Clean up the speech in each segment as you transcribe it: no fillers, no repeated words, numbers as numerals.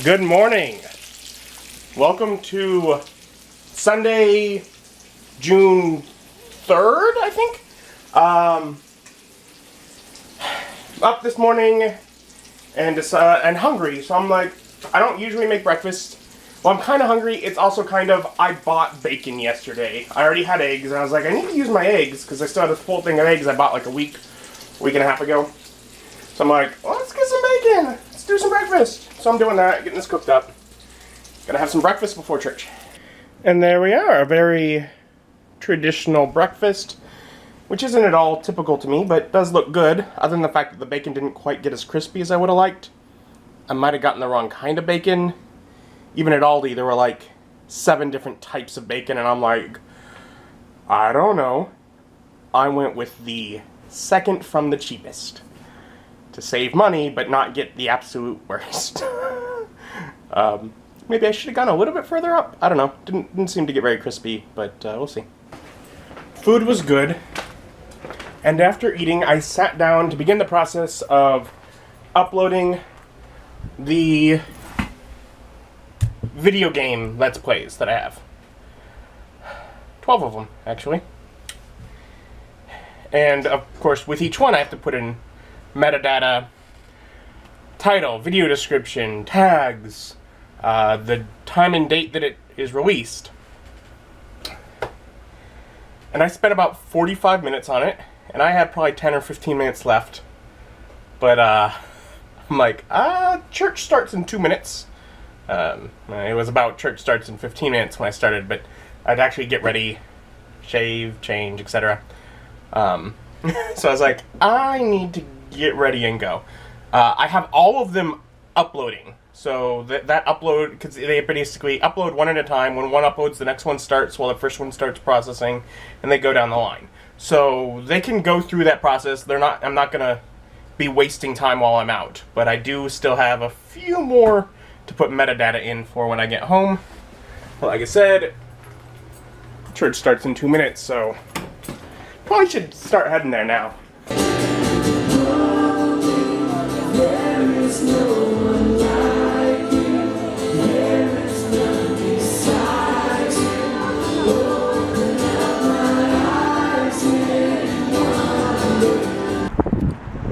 Good morning. Welcome to Sunday, June 3rd, I think. Up this morning and hungry, so I'm like, I don't usually make breakfast. Well, I'm kind of hungry. It's also kind of, I bought bacon yesterday. I already had eggs, and I was like, I need to use my eggs, because I still had a full thing of eggs I bought like a week and a half ago. So I'm like, well, let's get some bacon. Let's do some breakfast. So I'm doing that, getting this cooked up. Gonna have some breakfast before church. And there we are, a very traditional breakfast, which isn't at all typical to me, but does look good, other than the fact that the bacon didn't quite get as crispy as I would have liked. I might have gotten the wrong kind of bacon. Even at Aldi, there were like 7 different types of bacon, and I'm like, I don't know. I went with the second from the cheapest to save money, but not get the absolute worst. Maybe I should have gone a little bit further up. I don't know. Didn't seem to get very crispy, but we'll see. Food was good. And after eating, I sat down to begin the process of uploading the video game Let's Plays that I have. 12 of them, actually. And, of course, with each one I have to put in metadata, title, video description, tags, the time and date that it is released. And I spent about 45 minutes on it, and I have probably 10 or 15 minutes left. But, I'm like, church starts in 2 minutes. It was about church starts in 15 minutes when I started, but I'd actually get ready, shave, change, etc. So I was like, I need to get ready and go. I have all of them uploading. So that upload, because they basically upload one at a time. When one uploads, the next one starts while the first one starts processing, and they go down the line. So they can go through that process. I'm not gonna be wasting time while I'm out, but I do still have a few more to put metadata in for when I get home. Well, like I said, church starts in 2 minutes, so probably should start heading there now.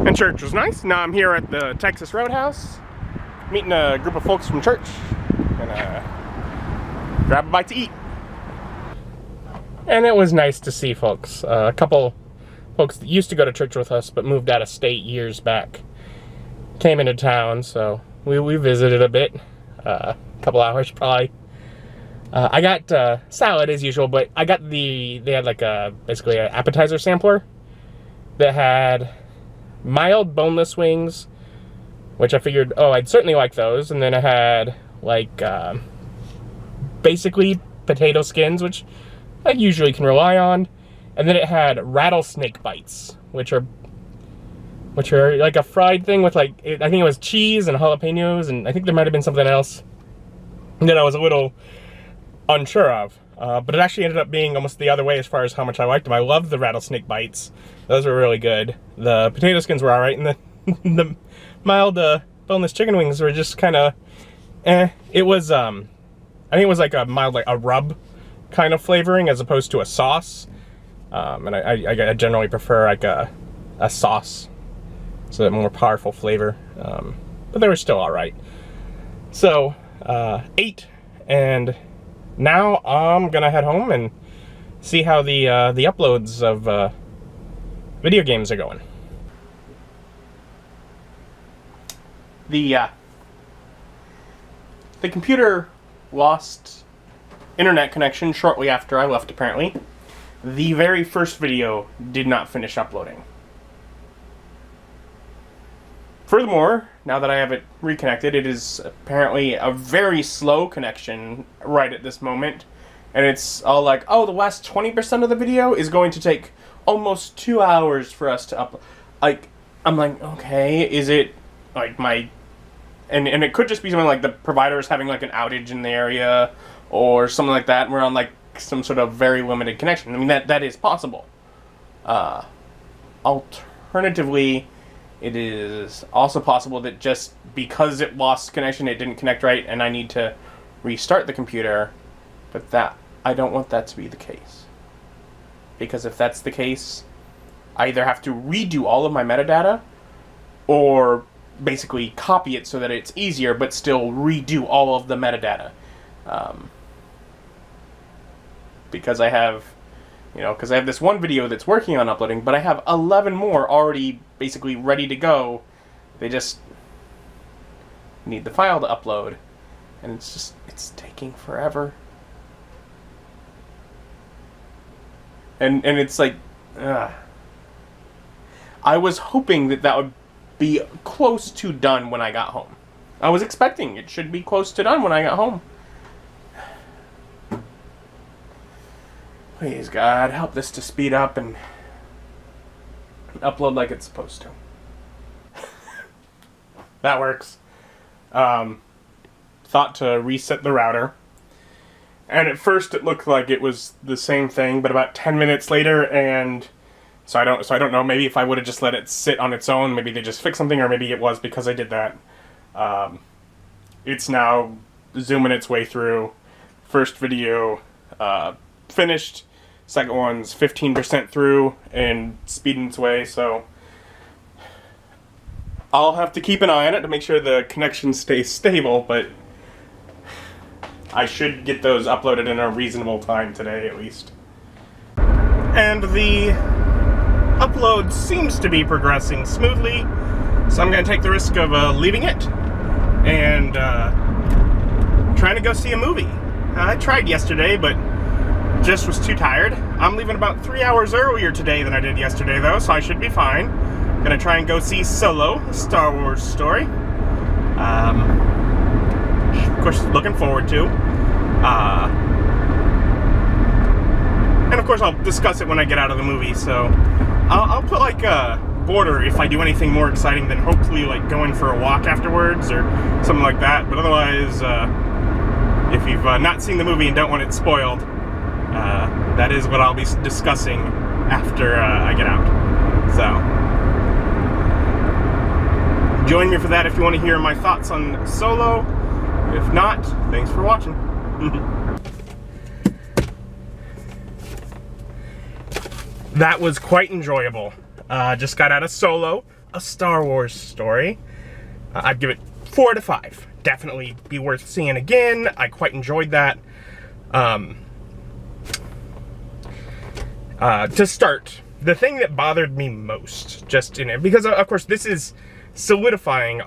And church was nice. Now I'm here at the Texas Roadhouse, meeting a group of folks from church. Gonna grab a bite to eat. And it was nice to see folks. A couple folks that used to go to church with us but moved out of state years back came into town, so we visited a bit. A couple hours probably. I got salad as usual, but I got they had like basically an appetizer sampler that had mild boneless wings, which I figured, I'd certainly like those. And then I had like basically potato skins, which I usually can rely on. And then it had rattlesnake bites, which are like a fried thing with like, I think it was cheese and jalapenos, and I think there might have been something else that I was a little unsure of. But it actually ended up being almost the other way as far as how much I liked them. I loved the rattlesnake bites. Those were really good. The potato skins were alright, and the mild boneless chicken wings were just kind of It was, I think it was like a mild, like a rub kind of flavoring as opposed to a sauce. And I generally prefer like a sauce. So a more powerful flavor. But they were still alright. So, ate, and now I'm gonna head home and see how the uploads of video games are going. The computer lost internet connection shortly after I left, apparently. The very first video did not finish uploading. Furthermore, now that I have it reconnected, it is apparently a very slow connection right at this moment. And it's all like, oh, the last 20% of the video is going to take almost 2 hours for us to upload. Like, I'm like, okay, is it like my... And it could just be something like the provider is having like an outage in the area or something like that. And we're on like some sort of very limited connection. I mean, that is possible. Alternatively, It is also possible that just because it lost connection, it didn't connect right, and I need to restart the computer. But I don't want that to be the case. Because if that's the case, I either have to redo all of my metadata, or basically copy it so that it's easier, but still redo all of the metadata. Because I have this one video that's working on uploading, but I have 11 more already basically ready to go. They just need the file to upload, and it's taking forever. And it's like, I was hoping that would be close to done when I got home. I was expecting it should be close to done when I got home. Please, God, help this to speed up and upload like it's supposed to. That works. Thought to reset the router. And at first it looked like it was the same thing, but about 10 minutes later, and so I don't know, maybe if I would have just let it sit on its own, maybe they just fixed something, or maybe it was because I did that. It's now zooming its way through. First video finished. Second one's 15% through and speeding its way, so I'll have to keep an eye on it to make sure the connection stays stable, but I should get those uploaded in a reasonable time today, at least. And the upload seems to be progressing smoothly, so I'm going to take the risk of leaving it and trying to go see a movie. I tried yesterday, but just was too tired. I'm leaving about 3 hours earlier today than I did yesterday, though, so I should be fine. Gonna try and go see Solo, a Star Wars story. Of course, looking forward to. And of course, I'll discuss it when I get out of the movie, so I'll put like a border if I do anything more exciting than hopefully like going for a walk afterwards or something like that. But otherwise, if you've not seen the movie and don't want it spoiled, that is what I'll be discussing after I get out. So, join me for that if you want to hear my thoughts on Solo. If not, thanks for watching. That was quite enjoyable. Just got out of Solo, a Star Wars story. I'd give it 4 out of 5. Definitely be worth seeing again. I quite enjoyed that. To start, the thing that bothered me most, just in it, because of course this is solidifying,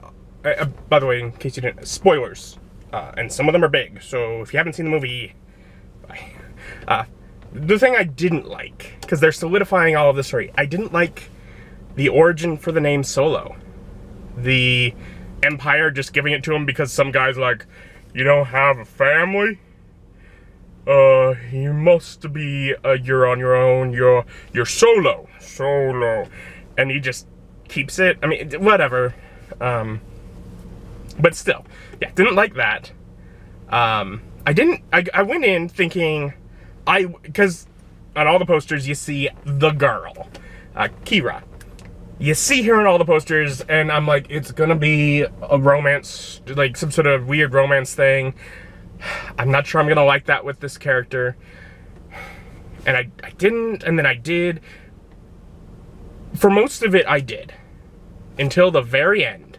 by the way, in case you didn't, spoilers, and some of them are big, so if you haven't seen the movie, bye. The thing I didn't like, because they're solidifying all of this story, I didn't like the origin for the name Solo. The Empire just giving it to him because some guy's like, you don't have a family? You must be, you're on your own, you're solo, and he just keeps it, I mean, whatever, but still, yeah, didn't like that. I went in thinking, because on all the posters you see the girl, Qi'ra. You see her in all the posters, and I'm like, it's gonna be a romance, like some sort of weird romance thing. I'm not sure I'm gonna like that with this character. And I didn't, and then I did. For most of it, I did. Until the very end.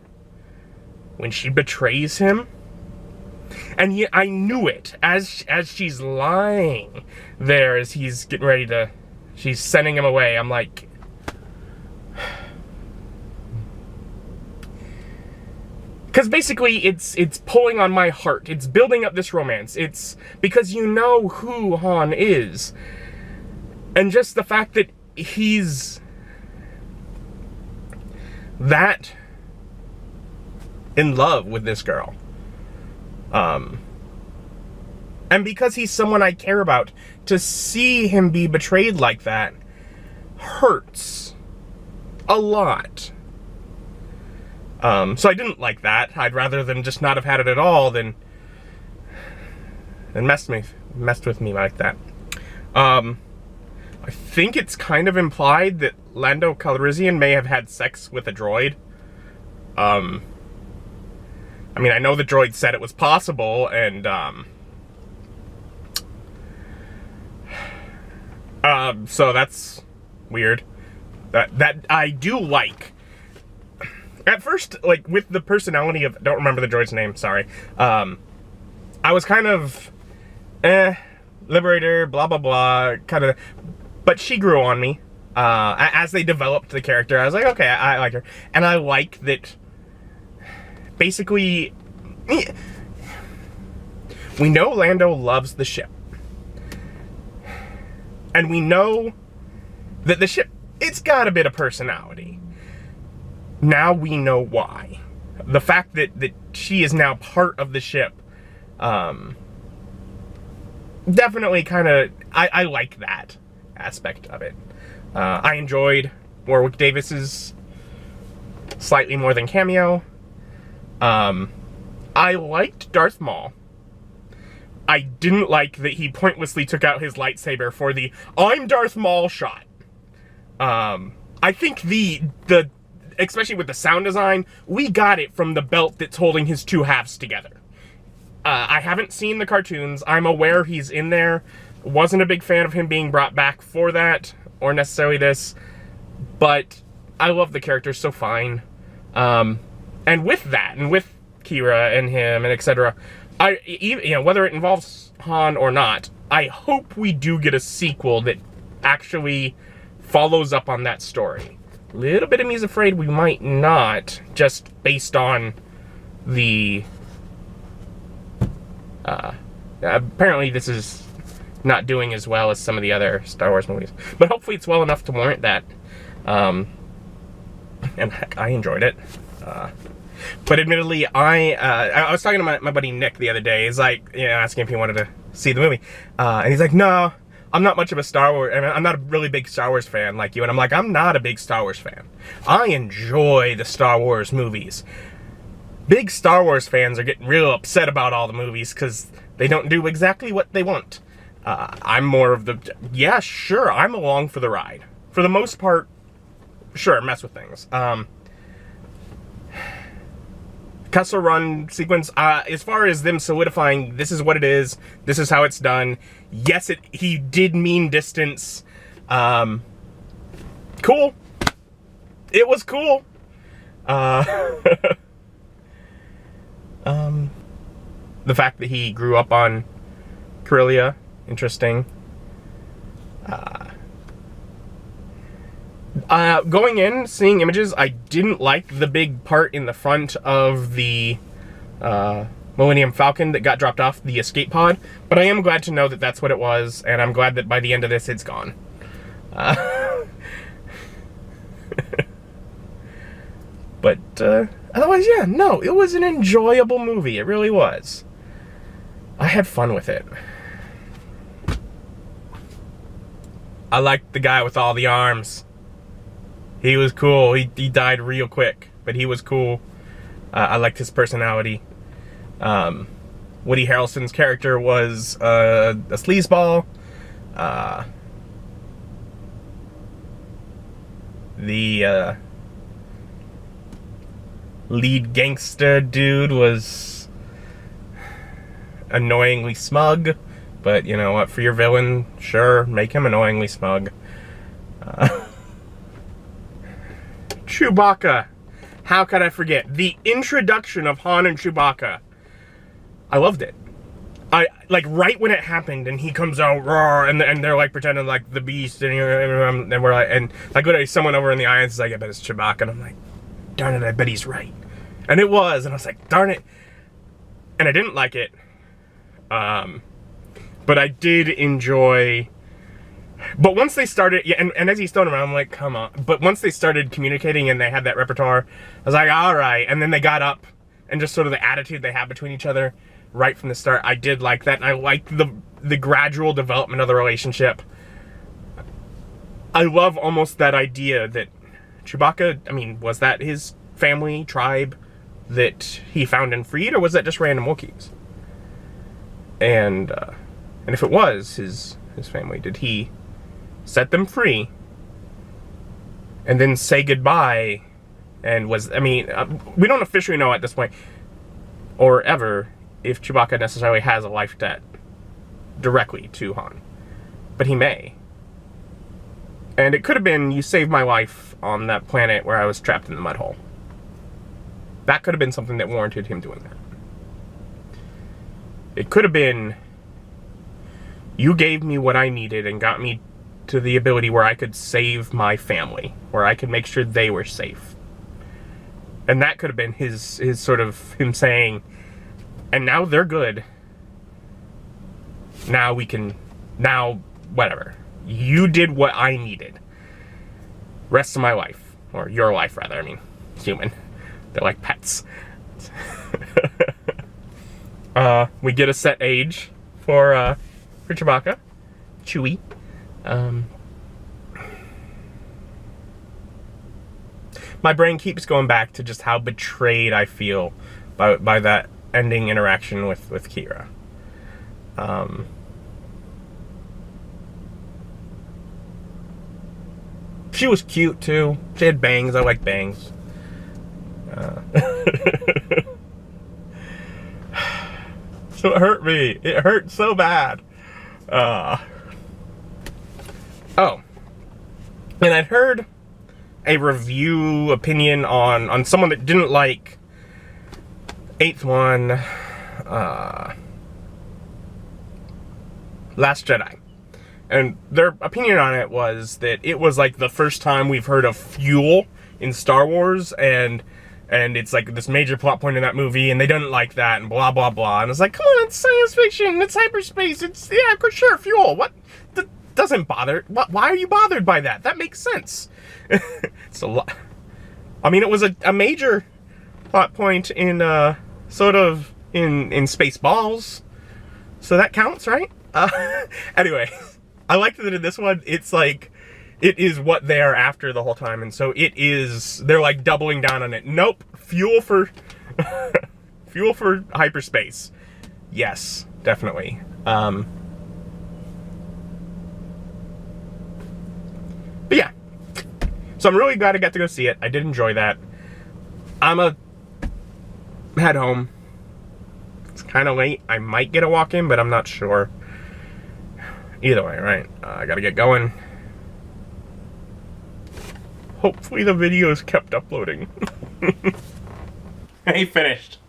When she betrays him. And yet I knew it as she's lying there, as he's getting ready to, she's sending him away. I'm like, because basically it's pulling on my heart. It's building up this romance. It's because you know who Han is. And just the fact that he's that in love with this girl. And because he's someone I care about, to see him be betrayed like that hurts a lot. So I didn't like that. I'd rather them just not have had it at all than messed with me like that. I think it's kind of implied that Lando Calrissian may have had sex with a droid. I mean, I know the droid said it was possible, and so that's weird. That I do like. At first, like, with the personality of, don't remember the droid's name, sorry. I was kind of, Liberator, blah, blah, blah, kind of, but she grew on me. As they developed the character, I was like, okay, I like her. And I like that, basically, we know Lando loves the ship. And we know that the ship, it's got a bit of personality. Now we know why. The fact that she is now part of the ship, definitely kind of, I like that aspect of it. I enjoyed Warwick Davis's slightly more than cameo. I liked Darth Maul. I didn't like that he pointlessly took out his lightsaber for the "I'm Darth Maul" shot. I think the especially with the sound design, we got it from the belt that's holding his two halves together. I haven't seen the cartoons. I'm aware he's in there. Wasn't a big fan of him being brought back for that, or necessarily this, but I love the character, so fine. And with that, and with Kira and him and etc., whether it involves Han or not, I hope we do get a sequel that actually follows up on that story. Little bit of me's afraid we might not, just based on the apparently this is not doing as well as some of the other Star Wars movies, but hopefully it's well enough to warrant that. And heck, I enjoyed it. But admittedly, I was talking to my buddy Nick the other day. He's like, asking if he wanted to see the movie, and he's like, no, I'm not much of a Star Wars, I'm not a really big Star Wars fan like you. And I'm like, I'm not a big Star Wars fan. I enjoy the Star Wars movies. Big Star Wars fans are getting real upset about all the movies because they don't do exactly what they want. I'm more of the, yeah, sure, I'm along for the ride. For the most part, sure, mess with things. Kessel Run sequence, as far as them solidifying, this is what it is, this is how it's done. Yes, he did mean distance. Cool. It was cool. The fact that he grew up on Corellia, interesting. Going in, seeing images, I didn't like the big part in the front of the Millennium Falcon that got dropped off the escape pod, but I am glad to know that that's what it was, and I'm glad that by the end of this it's gone. But otherwise, yeah, no, it was an enjoyable movie. It really was. I had fun with it. I liked the guy with all the arms. He was cool. He died real quick, but he was cool. I liked his personality. Woody Harrelson's character was a sleazeball. The lead gangster dude was annoyingly smug, but you know what, for your villain, sure, make him annoyingly smug. Chewbacca. How could I forget? The introduction of Han and Chewbacca. I loved it. Like, right when it happened, and he comes out, roar, and they're like pretending like the beast, and we're like, and like literally someone over in the audience is like, I bet it's Chewbacca, and I'm like, darn it, I bet he's right. And it was, and I was like, darn it. And I didn't like it. But I did enjoy. But once they started, yeah, and as he's throwing around, I'm like, come on. But once they started communicating and they had that repertoire, I was like, all right. And then they got up, and just sort of the attitude they had between each other right from the start, I did like that. And I liked the gradual development of the relationship. I love almost that idea that Chewbacca, I mean, was that his family, tribe that he found and freed, or was that just random Wookiees? And if it was his family, did he set them free and then say goodbye and was, I mean, we don't officially know at this point, or ever, if Chewbacca necessarily has a life debt directly to Han. But he may. And it could have been, you saved my life on that planet where I was trapped in the mud hole. That could have been something that warranted him doing that. It could have been, you gave me what I needed and got me to the ability where I could save my family, where I could make sure they were safe. And that could have been his sort of, him saying, and now they're good. Now we can, now, whatever. You did what I needed. Rest of my life. Or your life, rather. I mean, human. They're like pets. We get a set age for Chewbacca. Chewie. My brain keeps going back to just how betrayed I feel by that ending interaction with Qi'ra. She was cute too. She had bangs. I like bangs. So it hurt me. It hurt so bad. Oh. And I'd heard a review opinion on someone that didn't like Eighth One, Last Jedi. And their opinion on it was that it was like the first time we've heard of fuel in Star Wars, and it's like this major plot point in that movie, and they didn't like that, and blah, blah, blah. And it's like, come on, it's science fiction, it's hyperspace, it's, yeah, sure, fuel. What? That doesn't bother. Why are you bothered by that? That makes sense. It's a lot. I mean, it was a major plot point in, sort of, in Spaceballs. So that counts, right? Anyway, I liked that in this one, it's like, it is what they are after the whole time, and so it is, they're like doubling down on it. Nope, fuel for, fuel for hyperspace. Yes, definitely. But yeah, so I'm really glad I got to go see it. I did enjoy that. I'ma head home. It's kind of late. I might get a walk-in, but I'm not sure. Either way, right? I gotta get going. Hopefully the videos kept uploading. Hey, finished.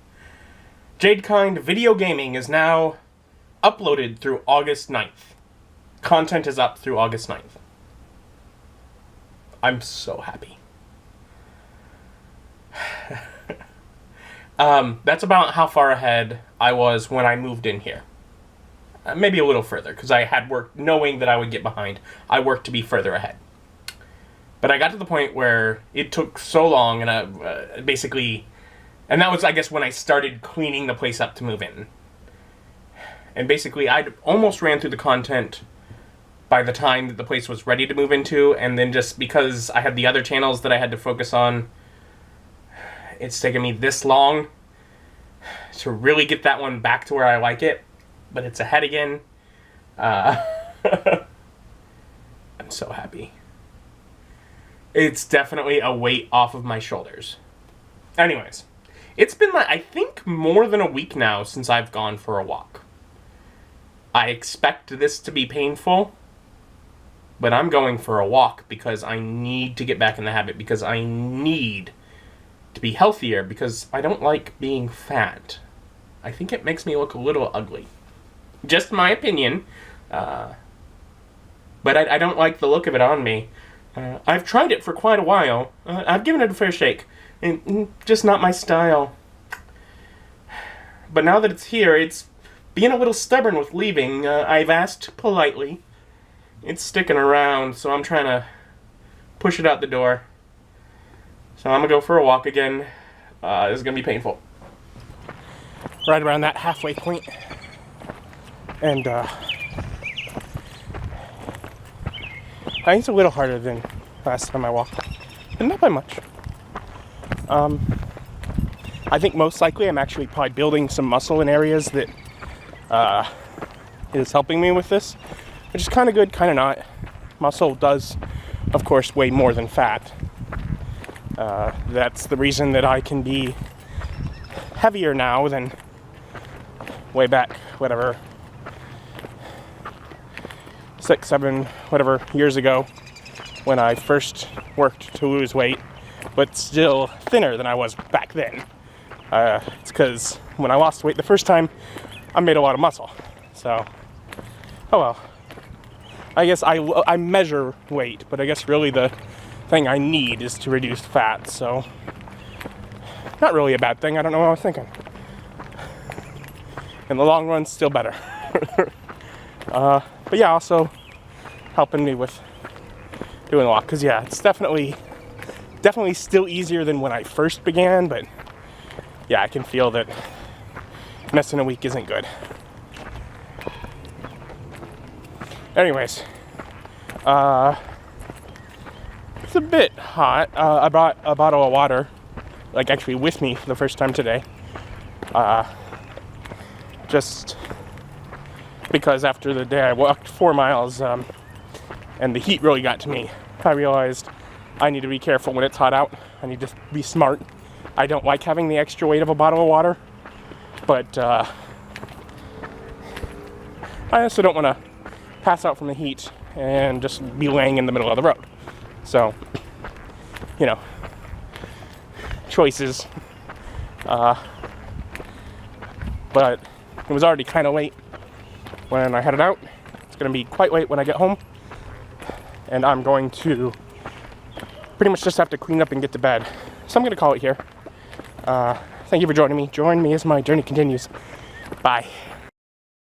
Jadekind Video Gaming is now uploaded through August 9th. Content is up through August 9th. I'm so happy. That's about how far ahead I was when I moved in here. Maybe a little further, because I had worked, knowing that I would get behind, I worked to be further ahead. But I got to the point where it took so long, and I basically, and that was, I guess, when I started cleaning the place up to move in. And basically, I'd almost ran through the content by the time that the place was ready to move into, and then just because I had the other channels that I had to focus on, it's taken me this long to really get that one back to where I like it. But it's ahead again. I'm so happy. It's definitely a weight off of my shoulders. Anyways, it's been like, I think, more than a week now since I've gone for a walk. I expect this to be painful, but I'm going for a walk because I need to get back in the habit, because I need to be healthier, because I don't like being fat. I think it makes me look a little ugly. Just my opinion, but I don't like the look of it on me. I've tried it for quite a while. I've given it a fair shake, and just not my style. But now that it's here, it's being a little stubborn with leaving. I've asked politely. It's sticking around, so I'm trying to push it out the door. So I'm going to go for a walk again. This is going to be painful. Right around that halfway point. And, I think it's a little harder than last time I walked, but not by much. I think most likely I'm actually probably building some muscle in areas that, is helping me with this, which is kind of good, kind of not. Muscle does, of course, weigh more than fat, That's the reason that I can be heavier now than way back, whatever, 6, 7, whatever years ago when I first worked to lose weight, but still thinner than I was back then. It's because when I lost weight the first time, I made a lot of muscle. So, oh well. I guess I measure weight, but I guess really the thing I need is to reduce fat, so not really a bad thing. I don't know what I was thinking. In the long run, still better. But yeah, also helping me with doing a lot, because yeah, it's definitely still easier than when I first began, but yeah, I can feel that missing a week isn't good. Anyways, it's a bit hot. I brought a bottle of water, like actually with me the first time today. Just because after the day I walked 4 miles, and the heat really got to me, I realized I need to be careful when it's hot out. I need to be smart. I don't like having the extra weight of a bottle of water, but I also don't want to pass out from the heat and just be laying in the middle of the road. So, you know, choices. But it was already kind of late when I headed out. It's going to be quite late when I get home. And I'm going to pretty much just have to clean up and get to bed. So I'm going to call it here. Thank you for joining me. Join me as my journey continues. Bye.